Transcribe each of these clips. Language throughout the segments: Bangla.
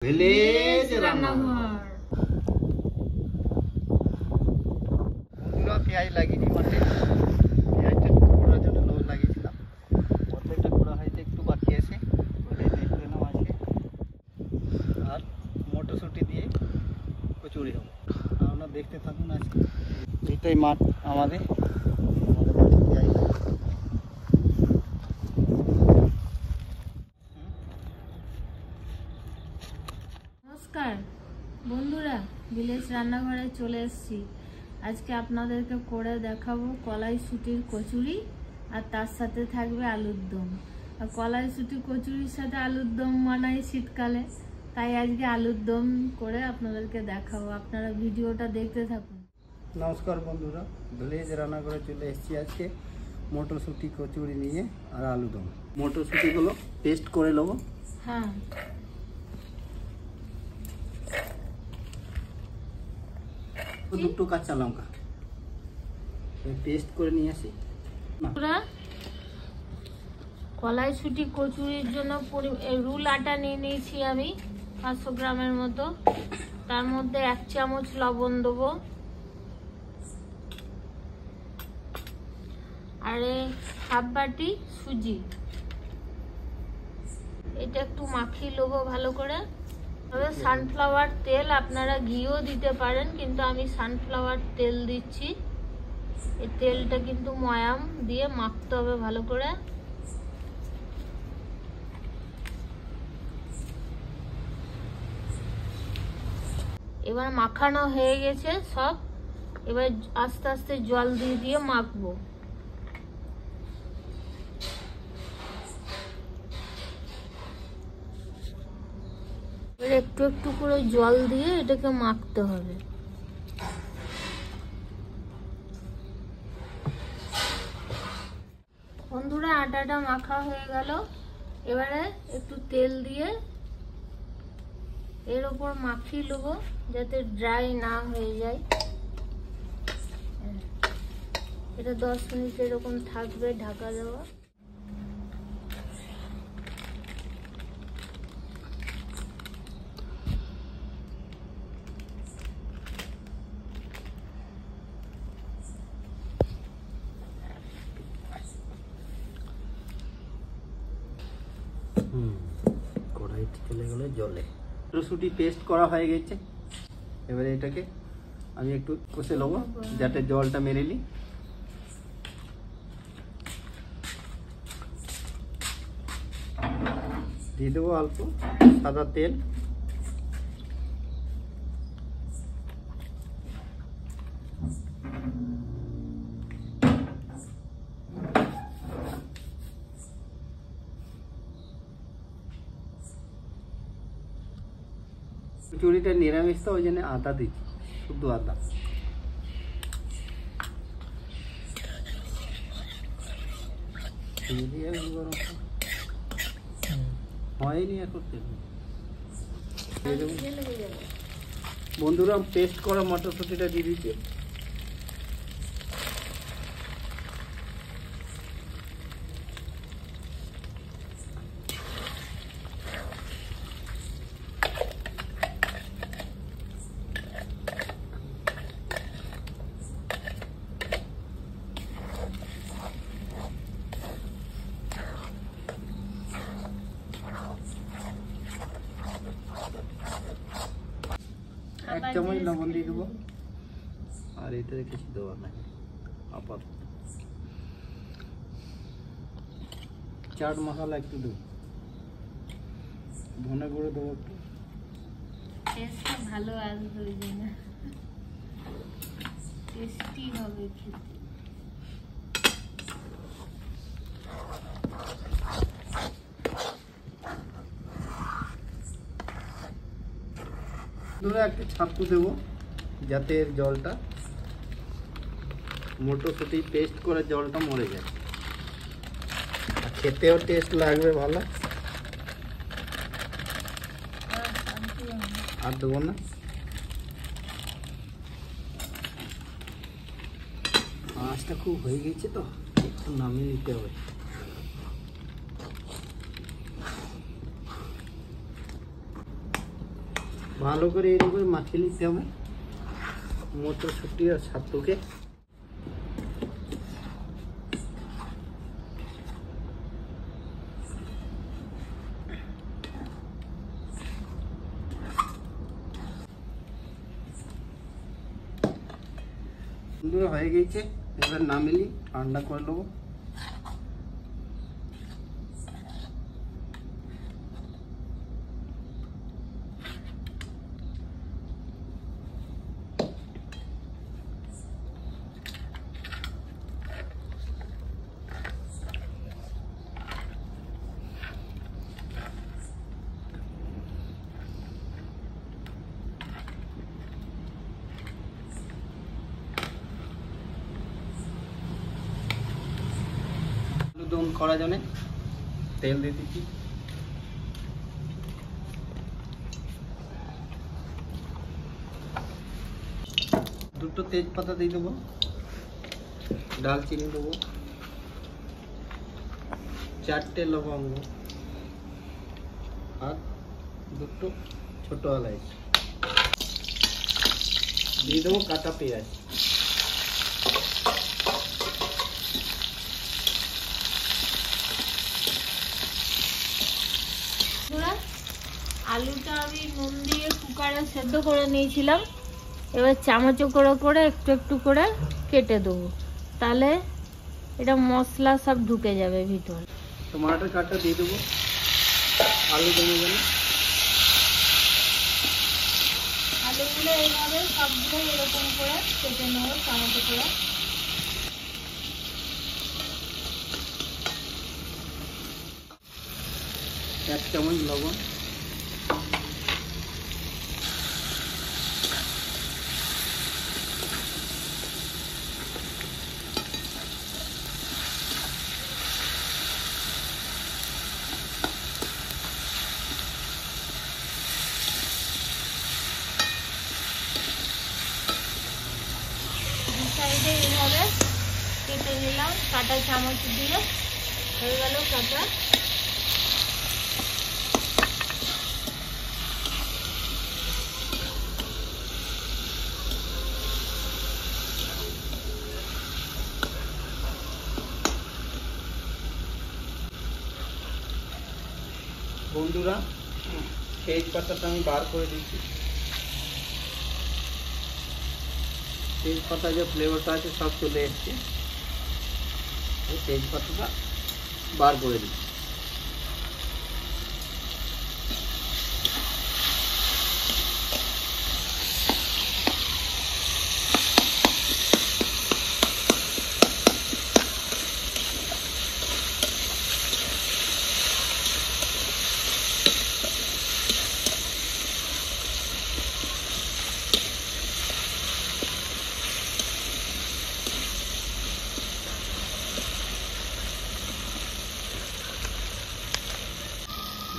ভিলেজ রান্নাঘর। বন্ধুরা পেঁয়াজ লাগিয়েছি মাঠে, পেঁয়াজটা করার জন্য লোক লাগিয়েছিলাম, অর্ধেকটা করা হয়েছে, একটু বাকি আছে, ওইটাই দেখতে নাম আজকে। আর মটরশুঁটি দিয়ে কচুরি হবে, আপনারা দেখতে থাকুন। আজকে এইটাই মাঠ আমাদের মাঠে পেঁয়াজ লাগে। নমস্কার বন্ধুরা, ভিলেজ রান্নাঘরে চলে এসেছি। আজকে আপনাদেরকে করে দেখাবো কলাইশুঁটির কচুরি, আর তার সাথে থাকবে আলুর দম। আর কলাইশুঁটি কচুরির সাথে আলুর দম বানাই শীতকালে, তাই আজকে আলুর দম করে আপনাদেরকে দেখাবো। আপনারা ভিডিওটা দেখতে থাকুন। নমস্কার বন্ধুরা, ভিলেজ রান্নাঘরে চলে এসেছি আজকে মটরশুঁটি কচুরি নিয়ে আর আলু দম। মটরশুঁটিগুলো পেস্ট করে নেবো। হ্যাঁ, দুটো কাঁচা লঙ্কা পেস্ট করে নিয়ে আসি। কলাইশুঁটি কচুরির জন্য রুল আটা নিয়ে নিয়েছি আমি 500 গ্রামের মতো। তার মধ্যে 1 চামচ লবণ দেবো, আর হাফ বাটি সুজি। এটা একটু মাখিয়ে নেবো ভালো করে। তবে সানফ্লাওয়ার তেল, আপনারা ঘিও দিতে পারেন, কিন্তু আমি সানফ্লাওয়ার তেল দিচ্ছি। এই তেলটা কিন্তু ময়াম দিয়ে মাখতে হবে ভালো করে। এবার মাখানো হয়ে গেছে সব। এবার আস্তে আস্তে জল দিয়ে দিয়ে মাখবো। এবার একটু একটু করে জল দিয়ে এটাকে মাখতে হবে। বন্ধুরা, আটাটা মাখা হয়ে গেল। এবারে একটু তেল দিয়ে এর উপর মাখিয়ে নেবো, যাতে ড্রাই না হয়ে যায়। এটা 10 মিনিট এরকম থাকবে ঢাকা দেওয়া। কড়াইতে চলে গেলে জলে মটরশুঁটি পেস্ট করা হয়ে গেছে। এবারে এটাকে আমি একটু কষে নেবো যাতে জলটা মেরে নিই। দিয়ে দেবো অল্প সাদা তেল। কচুরিটা নিরামিষ তো, ওই জন্য আদা দিচ্ছি, শুধু আদা। হয়নি এখন বন্ধুরা, পেস্ট করা মটরশুঁটিটা দিয়ে দিচ্ছি। এক চামচ লবণ দিয়ে দেবো, আর এতে কিছু দেওয়ার নাই আপাতত। চাট মশলা একটু দেবো, ধনে গুঁড়ো দেবো একটু। টেস্টটা ভালো আসবে, ওই জন্য টেস্টি হবে খেতে। ধরে একটু ছাতু দেবো যাতে এর জলটা, মটরশুঁটি পেস্ট করে জলটা মরে যায়, আর খেতেও টেস্ট লাগবে ভালো। আর দেবো না, মাছটা খুব হয়ে গেছে তো, একটু নামিয়ে নিতে হবে। ভালো করে এরকম মাখিয়ে নিতে হবে মটরশুঁটি আর ছাতুকে। সুন্দর হয়ে গেছে, এবার নামিয়ে ঠান্ডা করে নেবো। দম করার জন্য তেল দিয়ে দিচ্ছি। দুটো তেজপাতা দিয়ে দেবো, ডালচিনি দেবো, 4টে লবঙ্গ আর দুটো ছোট এলাচ দিয়ে দেবো, কাটা পেঁয়াজ। আলুটা আমি নুন দিয়ে কুকারে সেদ্ধ করে নিয়েছিলাম, এবার চামচে করে করে একটু একটু করে কেটে দেবো, তাহলে এটা মশলা সব ঢুকে যাবে ভিতরে। টমাটোর কাটা দিয়ে দেবো আলু দমে গেলে। আলুগুলো এইভাবে সবগুলো এরকম করে কেটে নেবো চামচে করে। 1 চামচ লবণ, সাইডে এইভাবে কেটে নিলাম কাটা চামচ দিয়ে, হয়ে গেল কাটা। বন্ধুরা তেজপাতাটা আমি বার করে দিচ্ছি। তেজপাতা যে ফ্লেভারটা আছে সব চলে এসছে, তেজপাতাটা বার করে দিচ্ছি।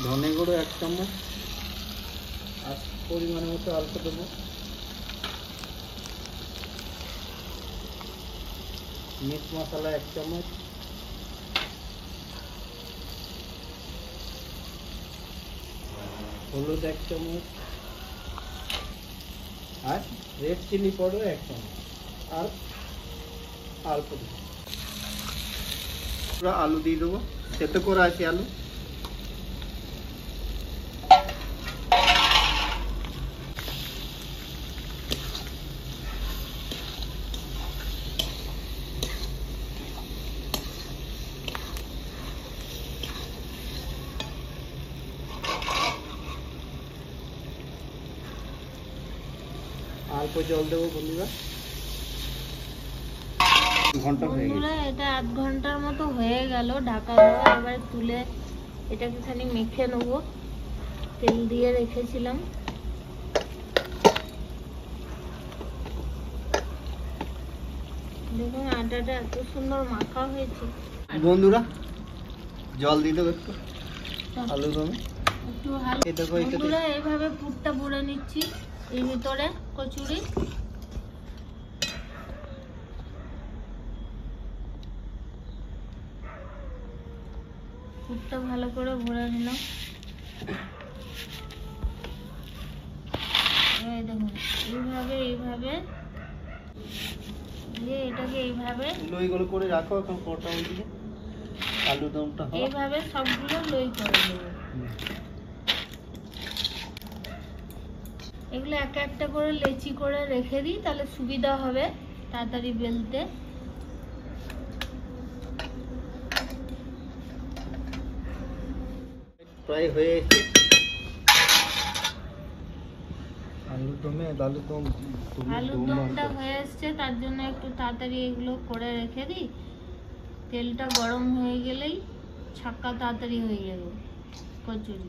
ধনে গুঁড়ো 1 চামচ আর পরিমাণ মতো অল্প দেবো, মিট মশলা 1 চামচ, হলুদ 1 চামচ আর রেড চিলি পাউডার 1 চামচ আর অল্প দেবো। পুরো আলু দিয়ে দেবো, সেদ্ধ করা আছে আলু। অল্প জল দেবো বন্ধুরা। বন্ধুরা এটা 1/2 ঘন্টার মতো হয়ে গেল ঢাকা দেওয়া। এবার তুলে এটাকে খালি মেখে নেবো, তেল দিয়ে রেখেছিলাম। দেখুন আটাটা এত সুন্দর মাখা হয়েছে। বন্ধুরা জল দিয়ে দেবো একটু আলু দমে। একটু হালকা বন্ধুরা এইভাবে পুরটা ভরে নিচ্ছি এর ভিতরে কচুরি। পুরটা ভালো করে ভরে নিলাম। এইভাবে দিয়ে এটাকে এইভাবে লইগুলো করে রাখো, এখন কোটা ওইদিকে আলুদমটা হবে। এইভাবে সবগুলো লই করে দেবো। এগুলো একটা একটা করে লেচি করে রেখে দিই, তাহলে সুবিধা হবে তাড়াতাড়ি বেলতে। প্রায় হয়ে এসেছে আলুর দমটা হয়ে এসছে, তার জন্য একটু তাড়াতাড়ি এগুলো করে রেখে দিই। তেলটা গরম হয়ে গেলেই ছাক্কা তাড়াতাড়ি হয়ে যাবে কচুরি।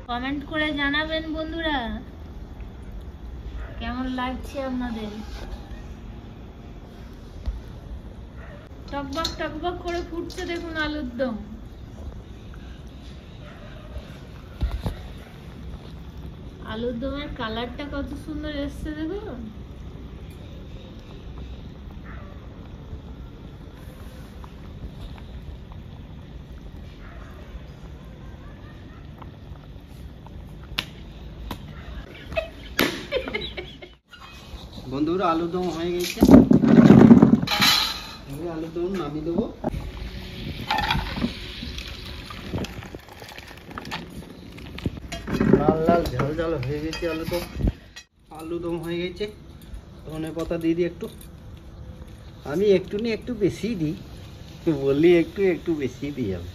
কমেন্ট করে জানাবেন বন্ধুরা কেমন লাগছে আপনাদের। টকবক টকবক করে ফুটছে দেখুন আলুর দম। আলুর দমের কালারটা কত সুন্দর এসছে দেখুন। বন্ধুরা আলুর দম হয়ে গেছে, আলুর দম নামিয়ে দেবো। লাল লাল ঝাল ঝাল হয়ে গেছে আলুদম হয়ে গেছে। ধনে পাতা দিয়ে দিই একটু, আমি একটু নিয়ে একটু বেশি দিই, বললি একটু একটু বেশি দিই আমি।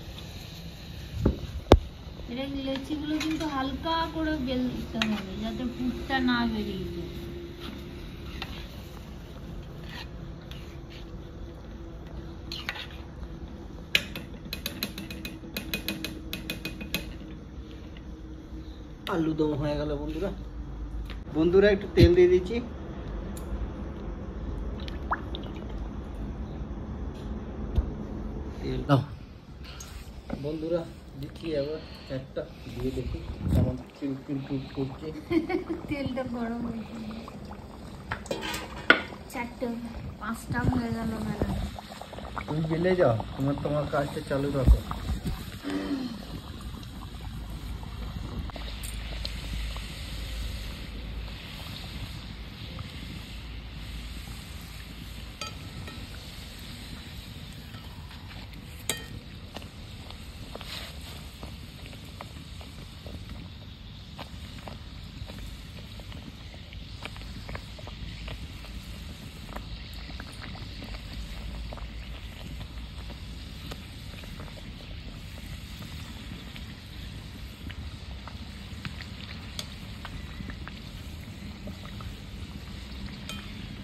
লেচিগুলো কিন্তু হালকা করে বেলতে হবে যাতে পুরটা না বেরিয়ে যায়। আলুদম হয়ে গেল বন্ধুরা। বন্ধুরা একটু তেল দিয়ে দিচ্ছি। তেল বন্ধুরা দিচ্ছি, আবার একটা দিয়ে দেখি কেমন চিলকুল করছে। তেলটা গরম হয়েছে, 4টে 5টা হয়ে গেল মেলা। তুমি বেলে যাও, তোমার কাজটা চালু রাখো।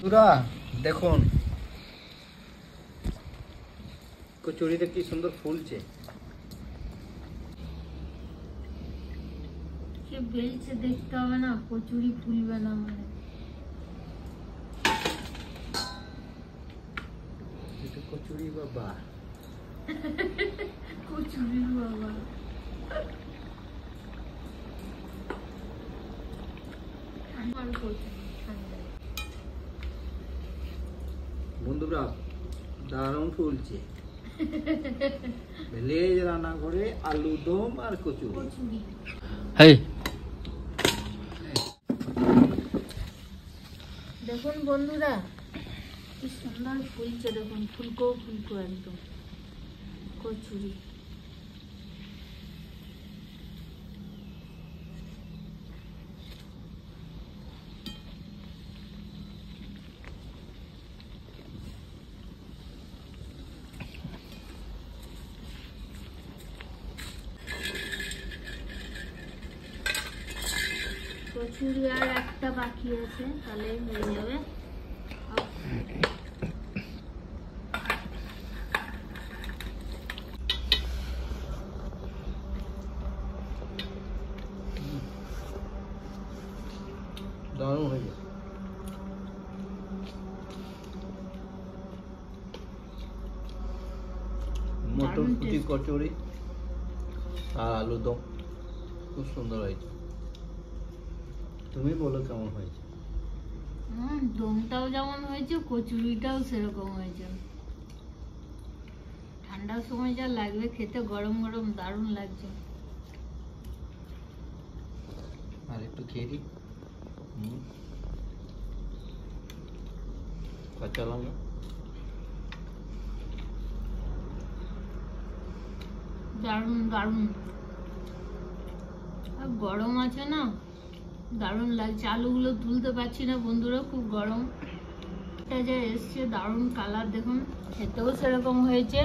বন্ধুরা দেখুন কচুরিটা কি সুন্দর ফুলছে। সে বেলছে দেখতে হবে না, কচুরি ফুলবে না মানে। এটা কচুরি বাবা, কচুরির বাবা। আমার কচুরি ঠান্ডা। বন্ধুরা দারুণ ফুলছে। ভিলেজ রান্না করে আলুদম আর কচুরি। দেখুন বন্ধুরা কি সুন্দর ফুলছে, দেখুন ফুলকো ফুলকো একদম কচুরি। কচুরি আর একটা বাকি আছে, তাহলে হয়ে যাবে। দারুণ হয়ে গেছে। মটরশুঁটি কচুরি আর আলুদম খুব সুন্দর হয়েছে। তুমি বলো কেমন হয়েছে? দমটাও যেমন হয়েছে, কচুরিটাও সেরকম হয়েছে। ঠান্ডার সময় যা লাগবে খেতে, গরম গরম দারুণ লাগছে। আর একটু খেয়ে দিই। কাঁচা লঙ্কা দারুণ দারুণ, আর গরম আছে না, দারুণ লাগছে। আলুগুলো তুলতে পারছি না বন্ধুরা, খুব গরম। এটা যে এসছে দারুণ কালার, দেখুন খেতেও সেরকম হয়েছে।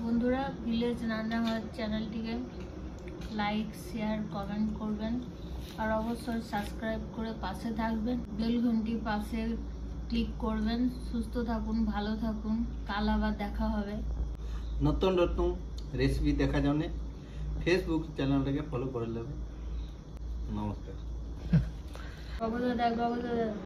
বন্ধুরা, ভিলেজ রান্নাঘর চ্যানেলটিকে লাইক, শেয়ার, কমেন্ট করবেন, আর অবশ্যই সাবস্ক্রাইব করে পাশে থাকবেন। বেল ঘন্টি পাশে ক্লিক করবেন। সুস্থ থাকুন, ভালো থাকুন, কাল আবার দেখা হবে। নতুন নতুন রেসিপি দেখার জন্য ফেসবুক চ্যানেলটাকে ফলো করে নেবেন। নমস্কার। বাবু দাদা, বাবু দাদা।